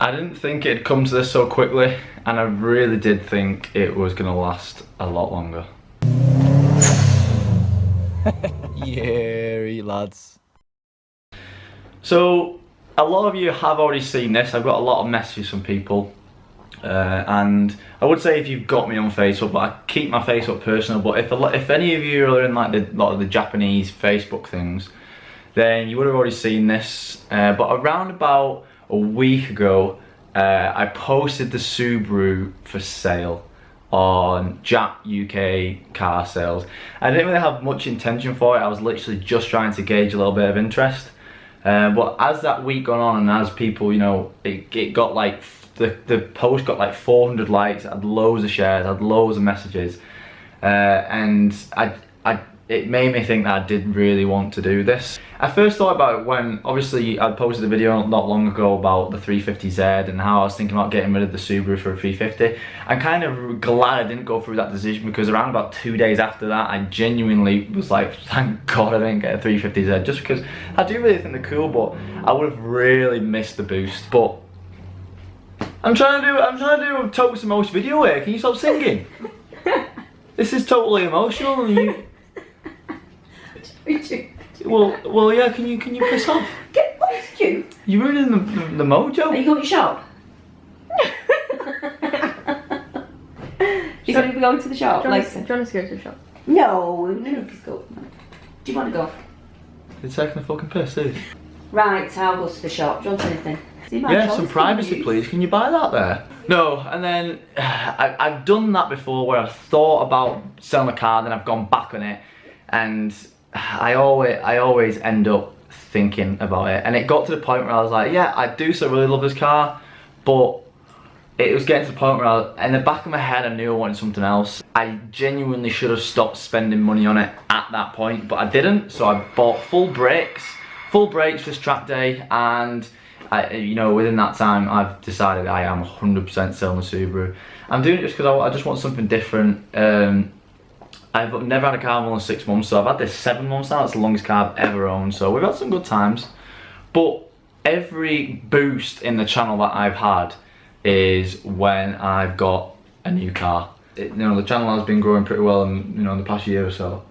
I didn't think it'd come to this so quickly, and I really did think it was gonna last a lot longer. Yeah, lads. So, a lot of you have already seen this. I've got a lot of messages from people. And I would say if you've got me on Facebook, but I keep my Facebook personal, but if any of you are in like a lot of the Japanese Facebook things, then you would have already seen this. But around about a week ago, I posted the Subaru for sale on Jap UK car sales. I didn't really have much intention for it. I was literally just trying to gauge a little bit of interest. But as that week gone on, and as people, you know, it got like, the post got like 400 likes, had loads of shares, had loads of messages, and it made me think that I did really want to do this. I first thought about it when, obviously, I posted a video not long ago about the 350Z and how I was thinking about getting rid of the Subaru for a 350. I'm kind of glad I didn't go through that decision, because around about 2 days after that, I genuinely was like, thank God I didn't get a 350Z, just because I do really think they're cool, but I would have really missed the boost. But I'm trying to do a Totes Emotion video here. Can you stop singing? This is totally emotional, and you. Well, yeah. Can you piss off? Get off you! You're ruining the mojo. Are you going to shop? You're going to be going to the shop later. Do you want us to go to the shop? No, none of us go. Do you want to go? You're taking a fucking piss, dude. Right, I'll go to the shop. Do you want anything? Yeah, some privacy, please. Can you buy that there? No, and then I've done that before, where I've thought about selling a car, then I've gone back on it, and I always end up thinking about it. And it got to the point where I was like, yeah, I do still really love this car, but it was getting to the point where in the back of my head, I knew I wanted something else. I genuinely should have stopped spending money on it at that point, but I didn't. So I bought full brakes for this track day, and you know, within that time, I've decided I am 100% selling the Subaru. I'm doing it just because I just want something different. I've never had a car more than 6 months, so I've had this 7 months now. It's the longest car I've ever owned, so we've had some good times. But every boost in the channel that I've had is when I've got a new car. You know, the channel has been growing pretty well in, you know, in the past year or so.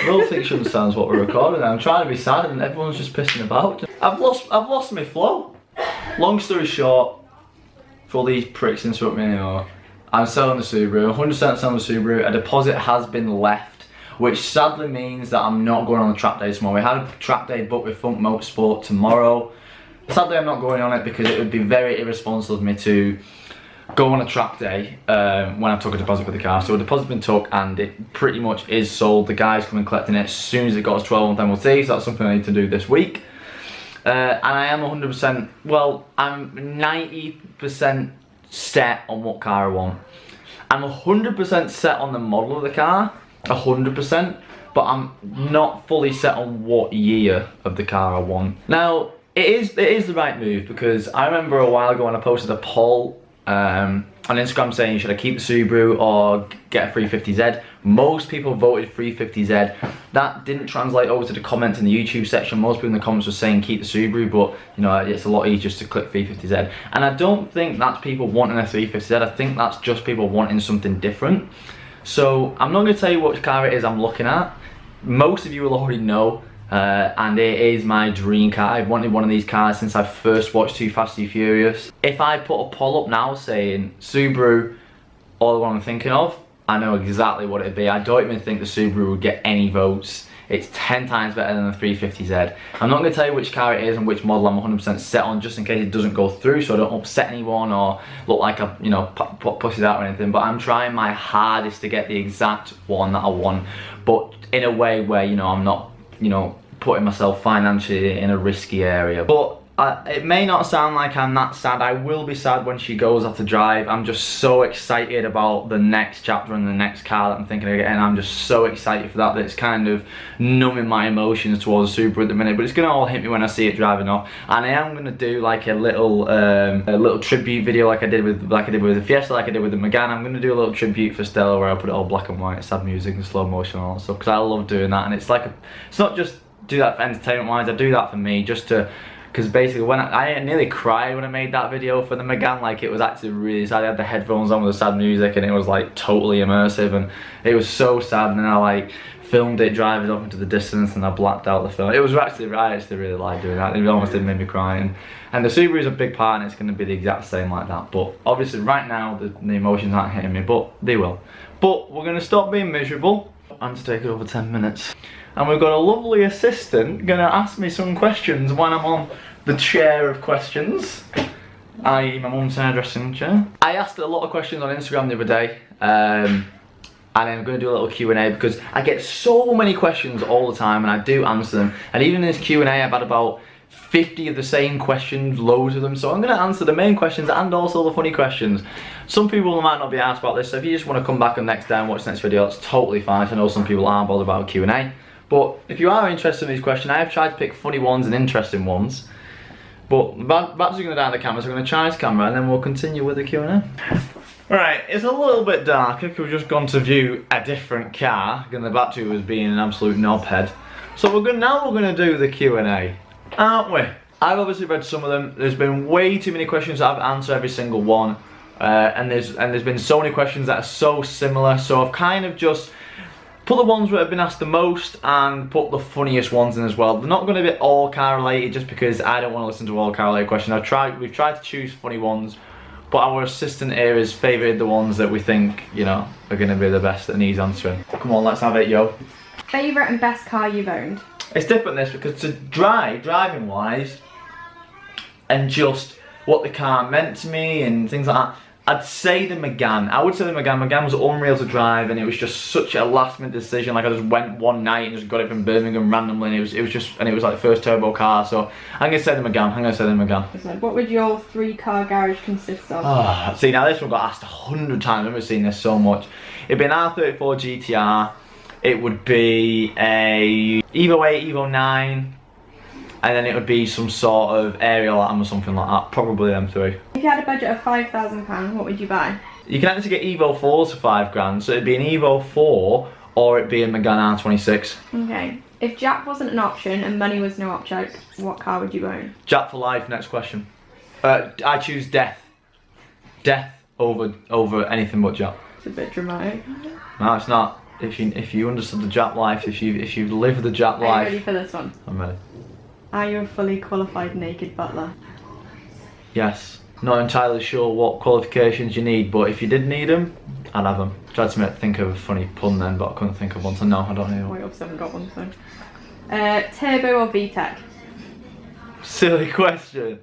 Will thinks she understands what we're recording. I'm trying to be sad and everyone's just pissing about. I've lost my flow. Long story short, for all these pricks interrupt me anymore, I'm selling the Subaru, 100% selling the Subaru. A deposit has been left, which sadly means that I'm not going on the track day tomorrow. We had a track day booked with Funk Motorsport tomorrow. Sadly, I'm not going on it because it would be very irresponsible of me to go on a track day when I took a deposit for the car. So a deposit's been took and it pretty much is sold. The guy's coming collecting it as soon as it got us 12 month MOT, so that's something I need to do this week. And I am 100%, well, I'm 90% set on what car I want. I'm 100% set on the model of the car, 100%, but I'm not fully set on what year of the car I want. Now, it is the right move, because I remember a while ago when I posted a poll on Instagram saying, should I keep the Subaru or get a 350Z? Most people voted 350Z. That didn't translate over to the comments in the YouTube section. Most people in the comments were saying keep the Subaru, but you know, it's a lot easier just to click 350Z. And I don't think that's people wanting a 350Z. I think that's just people wanting something different. So I'm not going to tell you which car it is I'm looking at. Most of you will already know. And it is my dream car. I've wanted one of these cars since I first watched Too Fast, Too Furious. If I put a poll up now saying Subaru, all the one I'm thinking of, I know exactly what it'd be. I don't even think the Subaru would get any votes. It's 10 times better than the 350Z. I'm not going to tell you which car it is and which model I'm 100% set on, just in case it doesn't go through, so I don't upset anyone or look like I, you know, push it out or anything. But I'm trying my hardest to get the exact one that I want, but in a way where, you know, I'm not, you know, putting myself financially in a risky area. But it may not sound like I'm that sad. I will be sad when she goes off to drive. I'm just so excited about the next chapter and the next car that I'm thinking of getting. I'm just so excited for that it's kind of numbing my emotions towards the Subaru at the minute. But it's gonna all hit me when I see it driving off. And I am gonna do like a little tribute video like I did with the Fiesta, like I did with the Megane. I'm gonna do a little tribute for Stella where I put it all black and white, sad music and slow motion and all that stuff, because I love doing that. And it's like it's not just do that for entertainment wise. I do that for me, just to. Because basically when I nearly cried when I made that video for the Megane. Like, it was actually really sad. I had the headphones on with the sad music and it was like totally immersive and it was so sad, and then I like filmed it driving off into the distance and I blacked out the film. It was actually, I actually really liked doing that. It almost did make me cry, and the Subaru is a big part and it's going to be the exact same like that. But obviously right now the emotions aren't hitting me, but they will. But we're going to stop being miserable and to take it over 10 minutes. And we've got a lovely assistant gonna ask me some questions when I'm on the chair of questions, i.e. my mum's hairdressing chair. I asked a lot of questions on Instagram the other day, and I'm gonna do a little Q&A because I get so many questions all the time and I do answer them. And even in this Q&A I've had about 50 of the same questions, loads of them, so I'm going to answer the main questions and also the funny questions. Some people might not be asked about this, so if you just want to come back on next day and watch the next video, that's totally fine. I know some people aren't bothered about Q&A. But if you are interested in these questions, I have tried to pick funny ones and interesting ones. But Babs is going to down the camera, so I'm going to try his camera and then we'll continue with the Q&A. Right, it's a little bit darker because we've just gone to view a different car, and the battery was being an absolute knobhead. So now we're going to do the Q&A, aren't we? I've obviously read some of them. There's been way too many questions that I've answered every single one. And there's been so many questions that are so similar, so I've kind of just put the ones that have been asked the most and put the funniest ones in as well. They're not going to be all car related just because I don't want to listen to all car related questions. We've tried to choose funny ones, but our assistant here has favoured the ones that we think, you know, are going to be the best that needs answering. Come on, let's have it, yo. Favourite and best car you've owned? It's different this because to driving wise and just what the car meant to me and things like that, I'd say the Megane. I would say the Megane. Megane was unreal to drive and it was just such a last minute decision. Like, I just went one night and just got it from Birmingham randomly and it was like the first turbo car. So I'm going to say the Megane. What would your 3-car garage consist of? Oh, see, now this one got asked 100 times. I've never seen this so much. It'd be an R34 GTR. It would be a Evo 8, Evo 9. And then it would be some sort of aerial atom or something like that. Probably them three. If you had a budget of £5,000, what would you buy? You can actually get Evo 4s for £5 grand. So it'd be an Evo 4 or it'd be a Megane R26. Okay. If Jack wasn't an option and money was no object, what car would you own? Jack for life, next question. I choose death. Death over anything but Jack. It's a bit dramatic. No, it's not. If you understood the Jack life, if you lived the Jack life. Are you ready for this one? I'm ready. Are you a fully qualified naked butler? Yes. Not entirely sure what qualifications you need, but if you did need them, I'd have them. Tried to think of a funny pun then, but I couldn't think of one, so no, I don't need one. I obviously haven't got one, so. Turbo or VTEC? Silly question.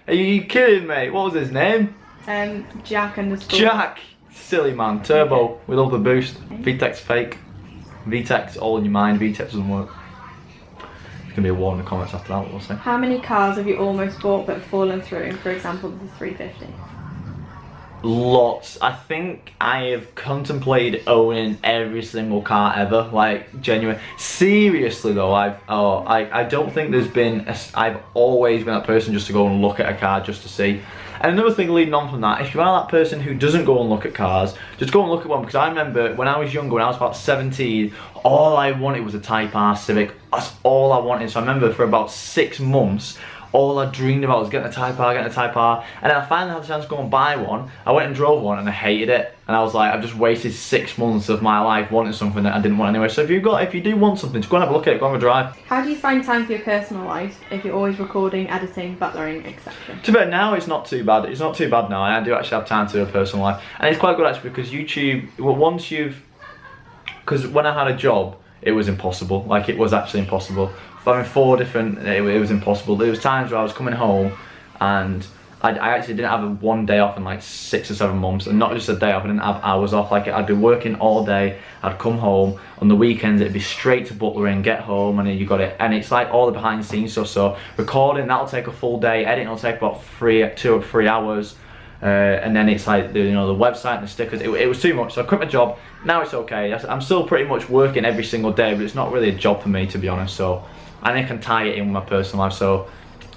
Are you kidding me? What was his name? Jack _ Jack! Silly man. Turbo. We love the boost. VTEC's fake. VTEC's all in your mind. VTEC doesn't work. There's going to be a war in the comments after that, we'll see. How many cars have you almost bought but fallen through? For example, the 350. Lots. I think I have contemplated owning every single car ever, like genuine. Seriously though, I don't think there's been. I've always been that person just to go and look at a car just to see. And another thing leading on from that, if you are that person who doesn't go and look at cars, just go and look at one, because I remember when I was younger, when I was about 17, all I wanted was a Type R Civic. That's all I wanted. So I remember for about 6 months, all I dreamed about was getting a Type R, and then I finally had the chance to go and buy one. I went and drove one and I hated it, and I was like, I've just wasted 6 months of my life wanting something that I didn't want anyway. So if you do want something, just go and have a look at it, go and have a drive. How do you find time for your personal life if you're always recording, editing, butlering, etc.? To be fair, now it's not too bad. It's not too bad now. I do actually have time to do a personal life, and it's quite good actually, because YouTube, well, because when I had a job, it was impossible. Like, it was actually impossible. Having 4 different, it was impossible. There was times where I was coming home and I actually didn't have one day off in like 6 or 7 months, and not just a day off, I didn't have hours off. Like, I'd be working all day, I'd come home, on the weekends it'd be straight to butlering, get home, and then you got it. And it's like all the behind the scenes stuff, so recording, that'll take a full day, editing will take about 2 or 3 hours, and then it's like, the website and the stickers, it was too much, so I quit my job. Now it's okay, I'm still pretty much working every single day, but it's not really a job for me, to be honest, so, and I can tie it in with my personal life, so,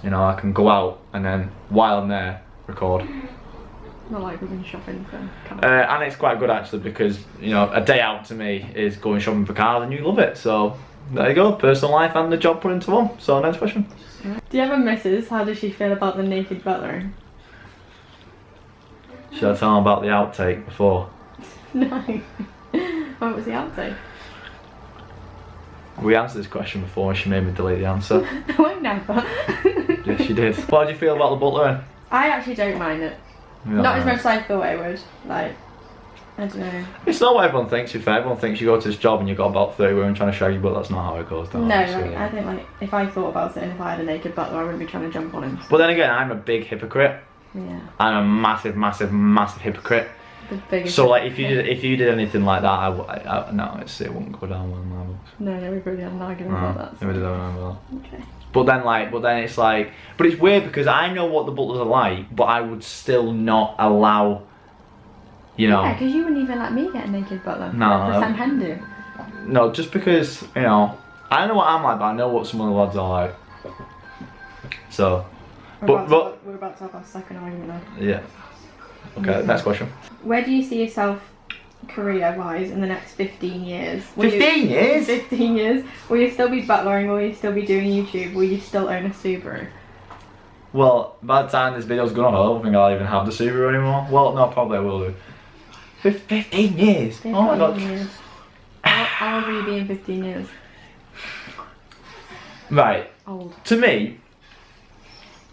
I can go out and then while I'm there, record. Not like we've been shopping for cars. And it's quite good actually, because a day out to me is going shopping for cars, and you love it. So there you go, personal life and the job put into one. So next question. Do you have a missus? How does she feel about the naked butler? Should I tell them about the outtake before? No. What was the outtake? We answered this question before and she made me delete the answer. I never. Yes, she did. What do you feel about the butler? I actually don't mind it. Not as much as I thought I would. Like, I don't know. It's not what everyone thinks. If everyone thinks you go to this job and you've got about 30 women trying to shag you, but that's not how it goes down. No, I think like if I thought about it and if I had a naked butler, I wouldn't be trying to jump on him. So. But then again, I'm a big hypocrite. Yeah. I'm a massive, massive, massive hypocrite. The biggest. So like, if you did anything like that, no, it wouldn't go down well in my books. No, we've already had an argument about that. So. We did have an argument about that. Okay. But then it's like, but it's weird because I know what the butlers are like, but I would still not allow, Yeah, because you wouldn't even let me get a naked butler. No. The Sam Hen do. No, just because, I know what I'm like, but I know what some of the lads are like. So, We're about to have our second argument now. Yeah. Okay, next question. Where do you see yourself career-wise in the next 15 years? 15 years? 15 years. Will you still be butlering? Will you still be doing YouTube? Will you still own a Subaru? Well, by the time this video's gone up, I don't think I'll even have the Subaru anymore. Well, no, probably I will do. 15 years? 15 oh my god. Years. How old will you be in 15 years? Right. Old. To me,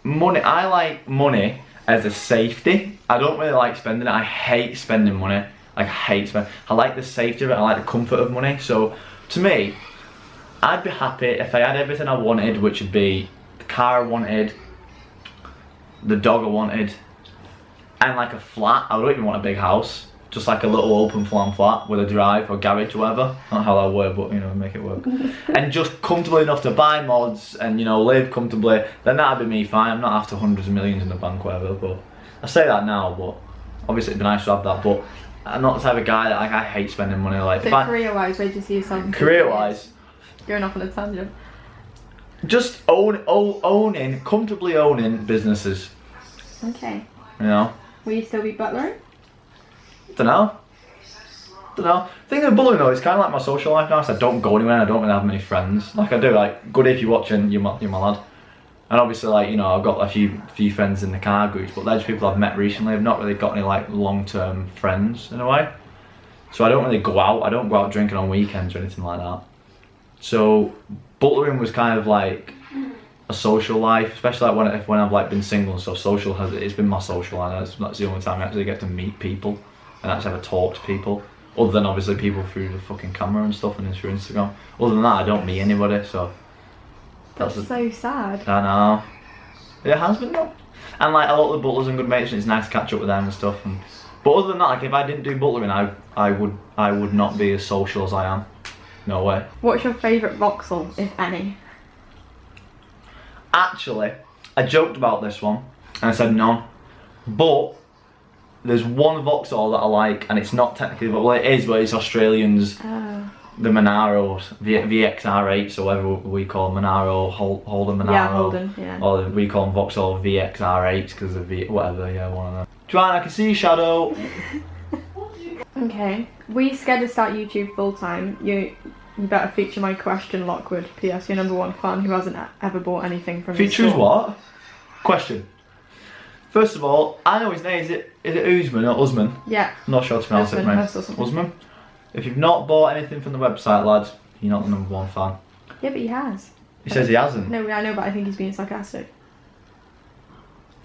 I like money as a safety. I don't really like spending it. I hate spending money. Like, I hate spending. I like the safety of it. I like the comfort of money. So, to me, I'd be happy if I had everything I wanted, which would be the car I wanted, the dog I wanted, and like a flat. I don't even want a big house. Just like a little open plan flat with a drive or garage or whatever. Not how that would work, but make it work. And just comfortable enough to buy mods and live comfortably. Then that'd be me fine. I'm not after hundreds of millions in the bank, whatever. But I say that now, but obviously it'd be nice to have that. But I'm not the type of guy that I hate spending money. Like, so career-wise, where do you see yourself? Career-wise, going off on a tangent. Just comfortably owning businesses. Okay. Will you still be butlering? Don't know. The thing with butlering though, it's kind of like my social life now, so I don't go anywhere and I don't really have many friends. Like I do, like, good if you're watching, you're my lad. And obviously, like, I've got a few friends in the car groups, but they're just people I've met recently. I've not really got any like long-term friends in a way. So I don't really go out. I don't go out drinking on weekends or anything like that. So butlering was kind of like a social life, especially like when I've like been single and stuff. It's been my social life. That's the only time I actually get to meet people and actually have a talk to people. Other than obviously people through the fucking camera and stuff and through Instagram. Other than that, I don't meet anybody. So. That's so sad. I know. It has been though. And like a lot of the butlers and good mates, and it's nice to catch up with them and stuff. But other than that, like if I didn't do butlering, I would not be as social as I am. No way. What's your favourite voxel, if any? Actually, I joked about this one and I said none. But there's one Voxel that I like, and it's not technically, well it is, but it's Australians. The Monaros, VXR8s, or whatever we call Monaro, Holden Monaro. Yeah, Holden, yeah. Or we call them Voxel VXR8s because of whatever, yeah, one of them. Joanne, I can see your shadow. Okay. We scared to start YouTube full time. You better feature my question, Lockwood. P.S. Your #1 fan who hasn't ever bought anything from Features the store. what? Question. First of all, I know his name. Is it Usman or Usman? Yeah. I'm not sure how to pronounce it, mate. Usman. If you've not bought anything from the website, lads, you're not the #1 fan. Yeah, but he has. He says he hasn't. No, I know, but I think he's being sarcastic.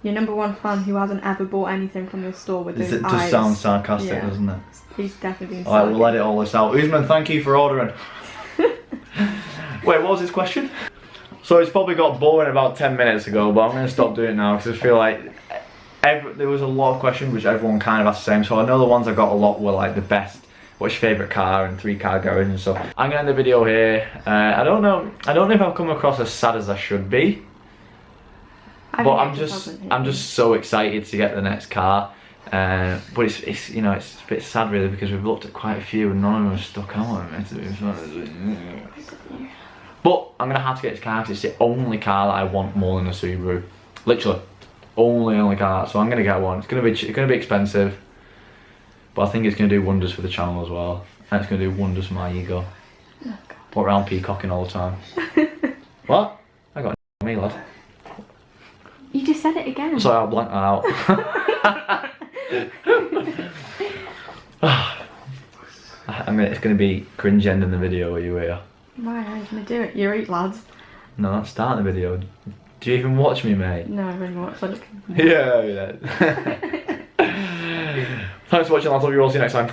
Your #1 fan who hasn't ever bought anything from the store with those eyes. It does sound sarcastic, Yeah. doesn't it? He's definitely being sarcastic. Alright, we'll edit all this out. Usman, thank you for ordering. Wait, what was his question? So it's probably got boring about 10 minutes ago, but I'm going to stop doing it now because I feel like there was a lot of questions which everyone kind of asked the same. So I know the ones I got a lot were like the best. What's your favourite car and 3-car garage and stuff. I'm gonna end the video here. I don't know if I've come across as sad as I should be. But I'm just so excited to get the next car. But it's you know, it's a bit sad really because we've looked at quite a few and none of them have stuck out. But I'm gonna have to get this car because it's the only car that I want more than a Subaru. Literally, only car. So I'm gonna get one. It's gonna be expensive, but I think it's gonna do wonders for the channel as well, and it's gonna do wonders for my ego. Oh, God. Walk around peacocking all the time. What? I got me, lad. You just said it again. Sorry, I'll blank that out. It's gonna be cringe ending the video with you here. Why are you gonna do it? You're 8 lads. No, that's starting the video. Do you even watch me, mate? No, I really watch it. Yeah. Thanks for watching, lads. I'll see you all next time.